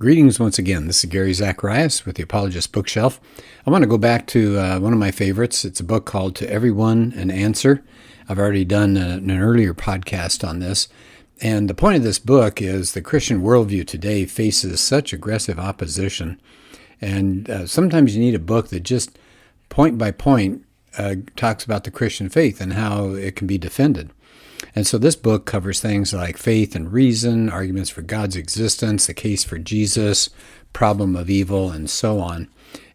Greetings once again. This is Gary Zacharias with the Apologist bookshelf. I want to go back to one of my favorites. It's a book called To Everyone an Answer. I've already done an earlier podcast on this. And the point of this book is the Christian worldview today faces such aggressive opposition. And sometimes you need a book that just point by point talks about the Christian faith and how it can be defended. And so this book covers things like faith and reason, arguments for God's existence, the case for Jesus, problem of evil, and so on.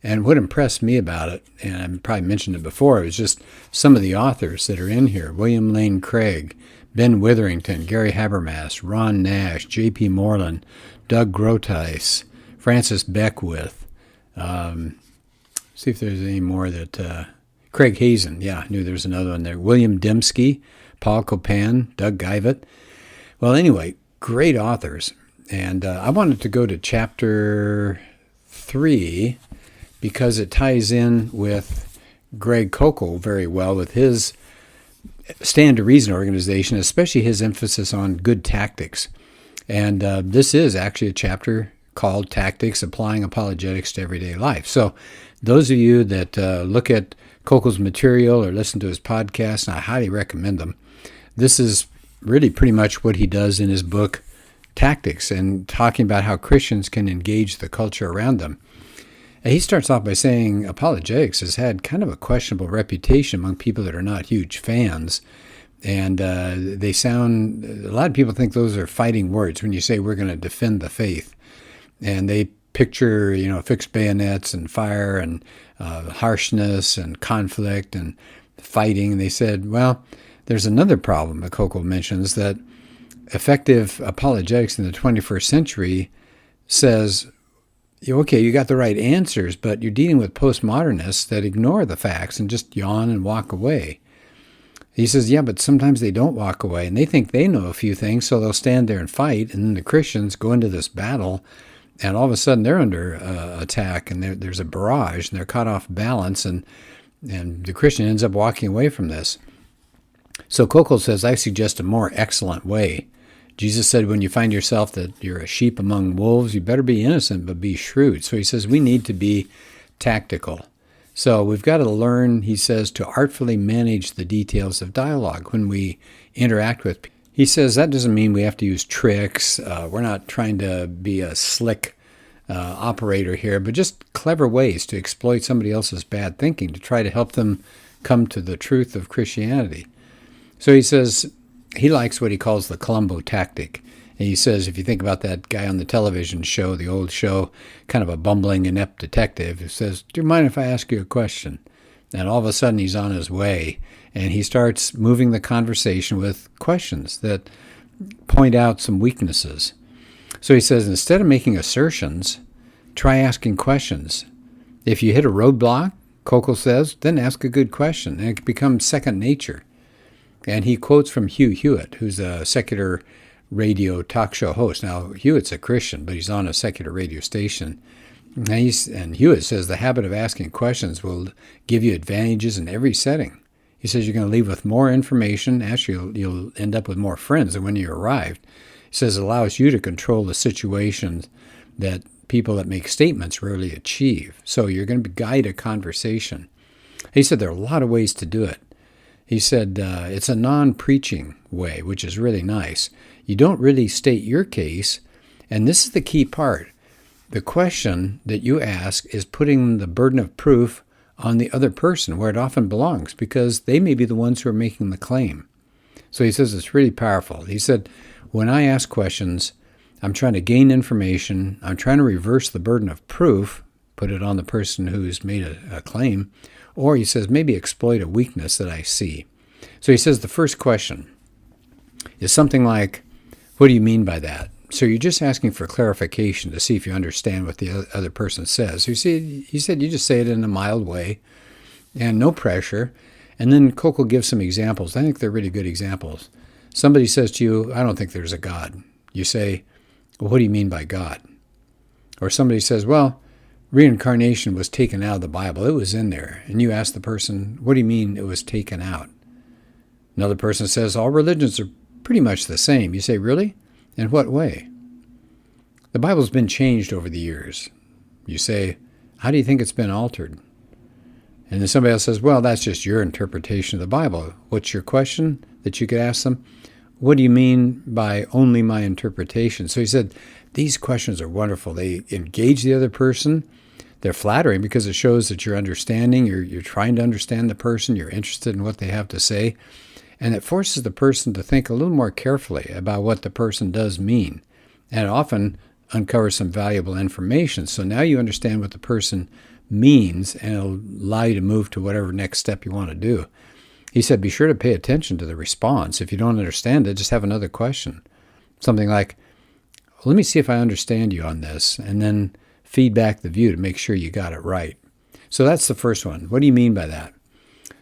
And what impressed me about it, and I probably mentioned it before, is just some of the authors that are in here. William Lane Craig, Ben Witherington, Gary Habermas, Ron Nash, J.P. Moreland, Doug Groothuis, Francis Beckwith. See if there's any more that... Craig Hazen, I knew there was another one there. William Dembski, Paul Copan, Doug Guyvet. Well, anyway, great authors. And I wanted to go to chapter 3 because it ties in with Greg Koukl very well with his Stand to Reason organization, especially his emphasis on good tactics. And this is actually a chapter called Tactics, Applying Apologetics to Everyday Life. So those of you that look at Koukl's material or listen to his podcast, and I highly recommend them. This is really pretty much what he does in his book, Tactics, and talking about how Christians can engage the culture around them. And he starts off by saying apologetics has had kind of a questionable reputation among people that are not huge fans. And a lot of people think those are fighting words when you say we're going to defend the faith. And they picture, fixed bayonets and fire and harshness and conflict and fighting. And they said, well, there's another problem that Koukl mentions, that effective apologetics in the 21st century says, okay, you got the right answers, but you're dealing with postmodernists that ignore the facts and just yawn and walk away. He says, yeah, but sometimes they don't walk away, and they think they know a few things, so they'll stand there and fight, and then the Christians go into this battle, and all of a sudden they're under attack, and there's a barrage, and they're caught off balance, and the Christian ends up walking away from this. So Koukl says, I suggest a more excellent way. Jesus said, when you find yourself that you're a sheep among wolves, you better be innocent, but be shrewd. So he says, we need to be tactical. So we've got to learn, he says, to artfully manage the details of dialogue when we interact with people. He says that doesn't mean we have to use tricks. We're not trying to be a slick operator here, but just clever ways to exploit somebody else's bad thinking to try to help them come to the truth of Christianity. So he says he likes what he calls the Columbo tactic. And he says, if you think about that guy on the television show, the old show, kind of a bumbling, inept detective, who says, do you mind if I ask you a question? And all of a sudden he's on his way, and he starts moving the conversation with questions that point out some weaknesses. So he says, instead of making assertions, try asking questions. If you hit a roadblock, Koukl says, then ask a good question, and it becomes second nature. And he quotes from Hugh Hewitt, who's a secular radio talk show host. Now, Hewitt's a Christian, but he's on a secular radio station. And Hewitt says the habit of asking questions will give you advantages in every setting. He says you're going to leave with more information. Actually, you'll end up with more friends than when you arrived. He says it allows you to control the situations that people that make statements rarely achieve. So you're going to guide a conversation. He said there are a lot of ways to do it. He said it's a non-preaching way, which is really nice. You don't really state your case, and this is the key part. The question that you ask is putting the burden of proof on the other person where it often belongs, because they may be the ones who are making the claim. So he says it's really powerful. He said, when I ask questions, I'm trying to gain information. I'm trying to reverse the burden of proof, put it on the person who's made a claim, or he says maybe exploit a weakness that I see. So he says the first question is something like, what do you mean by that? So you're just asking for clarification to see if you understand what the other person says. So he said you just say it in a mild way and no pressure. And then Koukl gives some examples. I think they're really good examples. Somebody says to you, I don't think there's a God. You say, well, what do you mean by God? Or somebody says, well, reincarnation was taken out of the Bible. It was in there. And you ask the person, what do you mean it was taken out? Another person says, all religions are pretty much the same. You say, really? In what way? The Bible's been changed over the years. You say, how do you think it's been altered? And then somebody else says, well, that's just your interpretation of the Bible. What's your question that you could ask them? What do you mean by only my interpretation? So he said, these questions are wonderful. They engage the other person. They're flattering because it shows that you're understanding, you're trying to understand the person, you're interested in what they have to say. And it forces the person to think a little more carefully about what the person does mean. And it often uncovers some valuable information. So now you understand what the person means, and it'll allow you to move to whatever next step you want to do. He said, be sure to pay attention to the response. If you don't understand it, just have another question. Something like, let me see if I understand you on this, and then feedback the view to make sure you got it right. So that's the first one. What do you mean by that?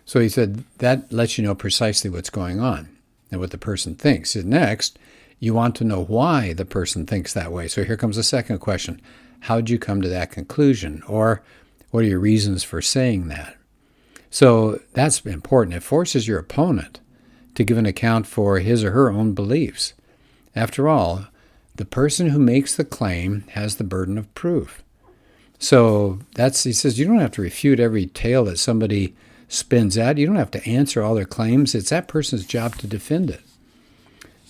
So he said, that lets you know precisely what's going on and what the person thinks. And next, you want to know why the person thinks that way. So here comes the second question. How did you come to that conclusion? Or what are your reasons for saying that? So that's important. It forces your opponent to give an account for his or her own beliefs. After all, the person who makes the claim has the burden of proof. So he says, you don't have to refute every tale that somebody spins out. You don't have to answer all their claims. It's that person's job to defend it.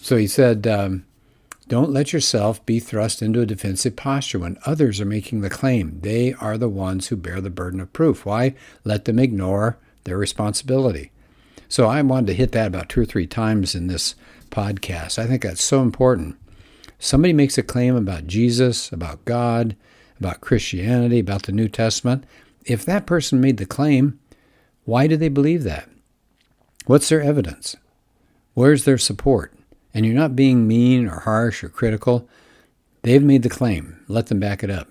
So he said, don't let yourself be thrust into a defensive posture when others are making the claim. They are the ones who bear the burden of proof. Why let them ignore their responsibility? So I wanted to hit that about 2 or 3 times in this podcast. I think that's so important. Somebody makes a claim about Jesus, about God, about Christianity, about the New Testament. If that person made the claim, why do they believe that? What's their evidence? Where's their support? And you're not being mean or harsh or critical. They've made the claim. Let them back it up.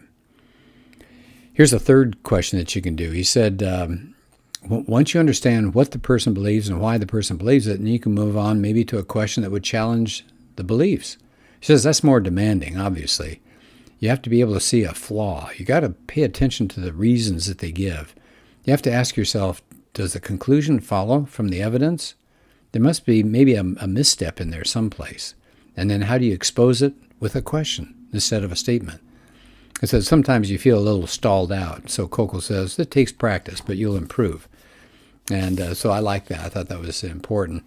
Here's a third question that you can do. He said, once you understand what the person believes and why the person believes it, then you can move on maybe to a question that would challenge the beliefs. He says that's more demanding, obviously. You have to be able to see a flaw. You got to pay attention to the reasons that they give. You have to ask yourself, does the conclusion follow from the evidence? There must be maybe a misstep in there someplace. And then how do you expose it? With a question instead of a statement. It says sometimes you feel a little stalled out. So Koukl says it takes practice, but you'll improve. And so I like that. I thought that was important.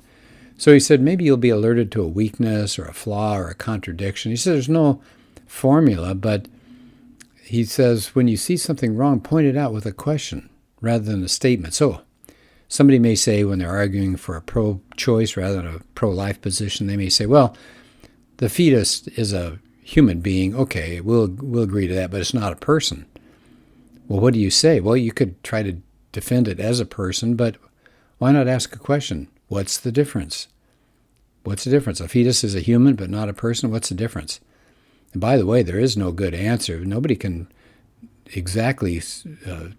So he said maybe you'll be alerted to a weakness or a flaw or a contradiction. He says there's no formula, but he says when you see something wrong, point it out with a question rather than a statement. So somebody may say when they're arguing for a pro-choice rather than a pro-life position, they may say, well, the fetus is a human being. Okay, we'll agree to that, but it's not a person. Well, what do you say? Well, you could try to defend it as a person, but why not ask a question? What's the difference? What's the difference? A fetus is a human, but not a person. What's the difference? And by the way, there is no good answer. Nobody can exactly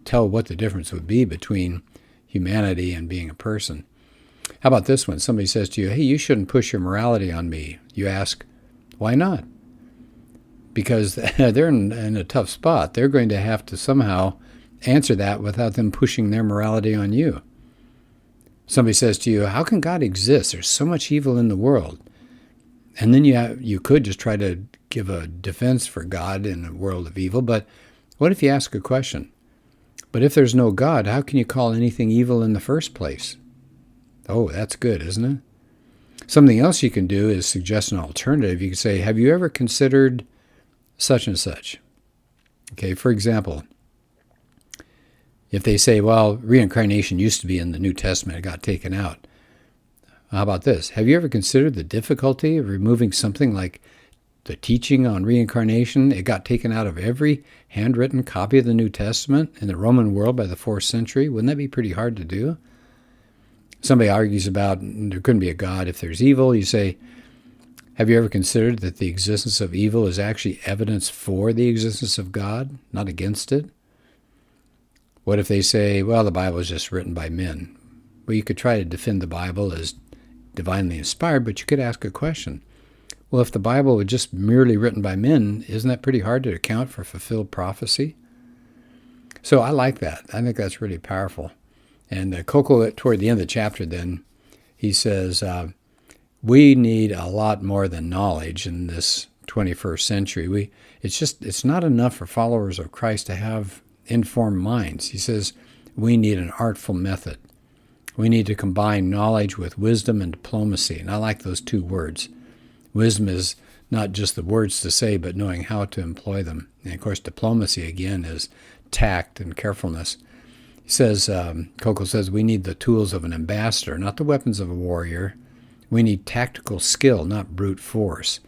tell what the difference would be between humanity and being a person. How about this one? Somebody says to you, hey, you shouldn't push your morality on me. You ask, why not? Because they're in a tough spot. They're going to have to somehow answer that without them pushing their morality on you. Somebody says to you, how can God exist? There's so much evil in the world. And then you could just try to give a defense for God in a world of evil. But what if you ask a question? But if there's no God, how can you call anything evil in the first place? Oh, that's good, isn't it? Something else you can do is suggest an alternative. You can say, have you ever considered such and such? Okay, for example, if they say, well, reincarnation used to be in the New Testament, it got taken out. How about this? Have you ever considered the difficulty of removing something like the teaching on reincarnation? It got taken out of every handwritten copy of the New Testament in the Roman world by the 4th century. Wouldn't that be pretty hard to do? Somebody argues about there couldn't be a God if there's evil. You say, have you ever considered that the existence of evil is actually evidence for the existence of God, not against it? What if they say, well, the Bible is just written by men? Well, you could try to defend the Bible as divinely inspired, but you could ask a question. Well, if the Bible was just merely written by men, isn't that pretty hard to account for fulfilled prophecy? So I like that. I think that's really powerful. And Koukl, toward the end of the chapter then, he says, we need a lot more than knowledge in this 21st century. It's not enough for followers of Christ to have informed minds. He says we need an artful method. We need to combine knowledge with wisdom and diplomacy. And I like those two words. Wisdom is not just the words to say, but knowing how to employ them. And of course, diplomacy, again, is tact and carefulness. He says, Koukl says, we need the tools of an ambassador, not the weapons of a warrior. We need tactical skill, not brute force.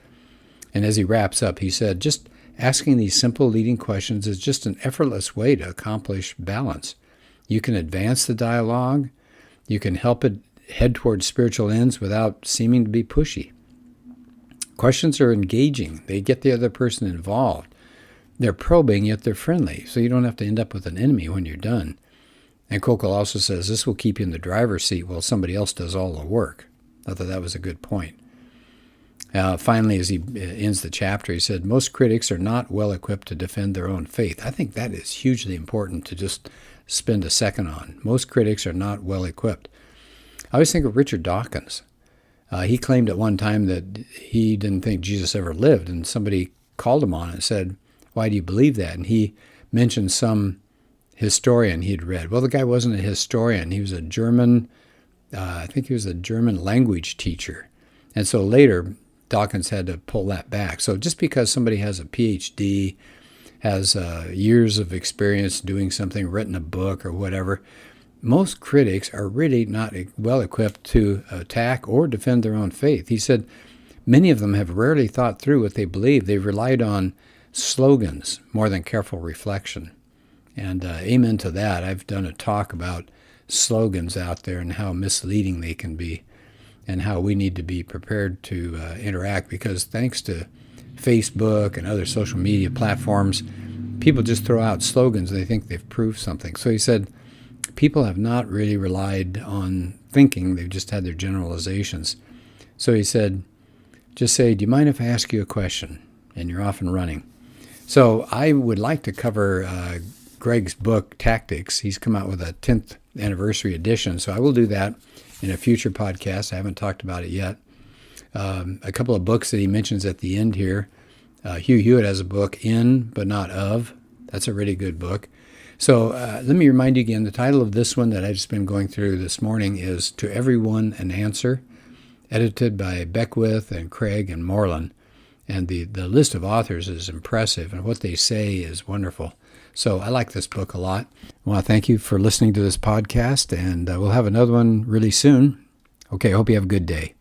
And as he wraps up, he said, just asking these simple leading questions is just an effortless way to accomplish balance. You can advance the dialogue. You can help it head towards spiritual ends without seeming to be pushy. Questions are engaging. They get the other person involved. They're probing, yet they're friendly, so you don't have to end up with an enemy when you're done. And Koukl also says this will keep you in the driver's seat while somebody else does all the work. I thought that was a good point. Finally, as he ends the chapter, he said, most critics are not well equipped to defend their own faith. I think that is hugely important to just spend a second on. Most critics are not well equipped. I always think of Richard Dawkins. He claimed at one time that he didn't think Jesus ever lived, and somebody called him on it and said, why do you believe that? And he mentioned some historian he'd read. Well, the guy wasn't a historian. He was a German, I think he was a German language teacher. And so later, Dawkins had to pull that back. So just because somebody has a PhD, has years of experience doing something, written a book or whatever, most critics are really not well equipped to attack or defend their own faith. He said many of them have rarely thought through what they believe. They've relied on slogans more than careful reflection. And amen to that. I've done a talk about slogans out there and how misleading they can be and how we need to be prepared to interact, because thanks to Facebook and other social media platforms, people just throw out slogans and they think they've proved something. So he said people have not really relied on thinking. They've just had their generalizations. So he said, just say, do you mind if I ask you a question? And you're off and running. So I would like to cover Greg's book, Tactics. He's come out with a 10th anniversary edition. So I will do that in a future podcast. I haven't talked about it yet. A couple of books that he mentions at the end here. Hugh Hewitt has a book, In But Not Of. That's a really good book. So let me remind you again, the title of this one that I've just been going through this morning is To Everyone an Answer, edited by Beckwith and Craig and Moreland. And the list of authors is impressive, and what they say is wonderful. So I like this book a lot. I want to thank you for listening to this podcast, and we'll have another one really soon. Okay, I hope you have a good day.